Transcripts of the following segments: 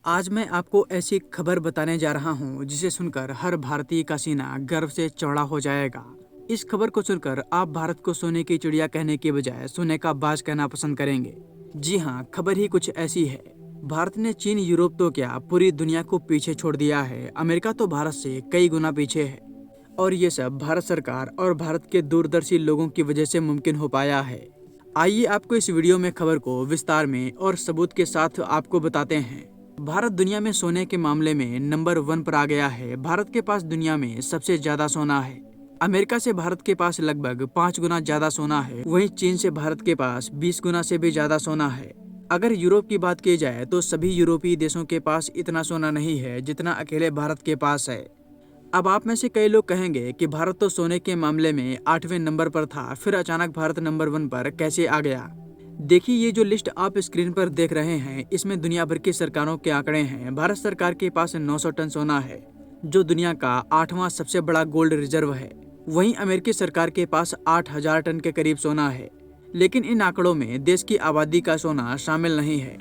आज मैं आपको ऐसी खबर बताने जा रहा हूँ जिसे सुनकर हर भारतीय का सीना गर्व से चौड़ा हो जाएगा। इस खबर को सुनकर आप भारत को सोने की चिड़िया कहने के बजाय सोने का बाज कहना पसंद करेंगे। जी हाँ, खबर ही कुछ ऐसी है। भारत ने चीन, यूरोप तो क्या पूरी दुनिया को पीछे छोड़ दिया है। अमेरिका तो भारत से कई गुना पीछे है और ये सब भारत सरकार और भारत के दूरदर्शी लोगों की वजह से मुमकिन हो पाया है। आइए आपको इस वीडियो में खबर को विस्तार में और सबूत के साथ आपको बताते हैं। भारत दुनिया में सोने के मामले में नंबर 1 पर आ गया है। भारत के पास दुनिया में सबसे ज्यादा सोना है। अमेरिका से भारत के पास लगभग 5 गुना ज्यादा सोना है। वहीं चीन से भारत के पास 20 गुना से भी ज्यादा सोना है। अगर यूरोप की बात की जाए तो सभी यूरोपीय देशों के पास इतना सोना नहीं है जितना अकेले भारत के पास है। अब आप में से कई लोग कहेंगे कि भारत तो सोने के मामले में 8वें नंबर पर था, फिर अचानक भारत नंबर 1 पर कैसे आ गया। देखिए, ये जो लिस्ट आप स्क्रीन पर देख रहे हैं इसमें दुनिया भर की सरकारों के आंकड़े हैं। भारत सरकार के पास 900 टन सोना है, जो दुनिया का 8वां सबसे बड़ा गोल्ड रिजर्व है। वहीं अमेरिकी सरकार के पास 8000 टन के करीब सोना है, लेकिन इन आंकड़ों में देश की आबादी का सोना शामिल नहीं है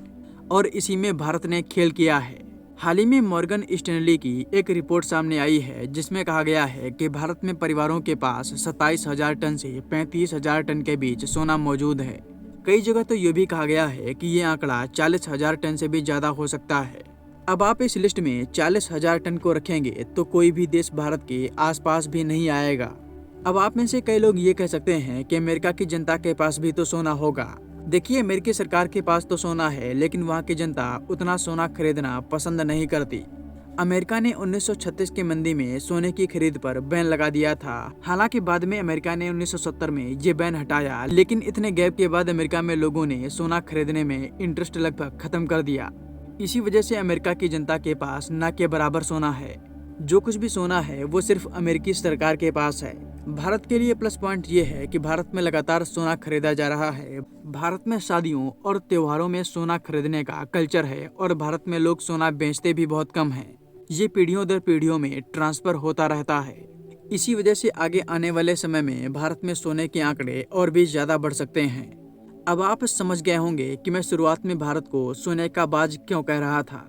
और इसी में भारत ने खेल किया है। हाल ही में मॉर्गन स्टैनली की एक रिपोर्ट सामने आई है जिसमें कहा गया है कि भारत में परिवारों के पास 27,000 टन से 35,000 टन के बीच सोना मौजूद है। कई जगह तो ये भी कहा गया है कि ये आंकड़ा 40,000 टन से भी ज्यादा हो सकता है। अब आप इस लिस्ट में 40,000 टन को रखेंगे तो कोई भी देश भारत के आसपास भी नहीं आएगा। अब आप में से कई लोग ये कह सकते हैं कि अमेरिका की जनता के पास भी तो सोना होगा। देखिए, अमेरिकी सरकार के पास तो सोना है, लेकिन वहाँ की जनता उतना सोना खरीदना पसंद नहीं करती। अमेरिका ने 1936 की मंदी में सोने की खरीद पर बैन लगा दिया था। हालांकि बाद में अमेरिका ने 1970 में ये बैन हटाया, लेकिन इतने गैप के बाद अमेरिका में लोगों ने सोना खरीदने में इंटरेस्ट लगभग खत्म कर दिया। इसी वजह से अमेरिका की जनता के पास न के बराबर सोना है। जो कुछ भी सोना है वो सिर्फ अमेरिकी सरकार के पास है। भारत के लिए प्लस पॉइंट ये है कि भारत में लगातार सोना खरीदा जा रहा है। भारत में शादियों और त्योहारों में सोना खरीदने का कल्चर है और भारत में लोग सोना बेचते भी बहुत कम हैं। ये पीढ़ियों दर पीढ़ियों में ट्रांसफर होता रहता है। इसी वजह से आगे आने वाले समय में भारत में सोने के आंकड़े और भी ज्यादा बढ़ सकते हैं। अब आप समझ गए होंगे कि मैं शुरुआत में भारत को सोने का बाज क्यों कह रहा था।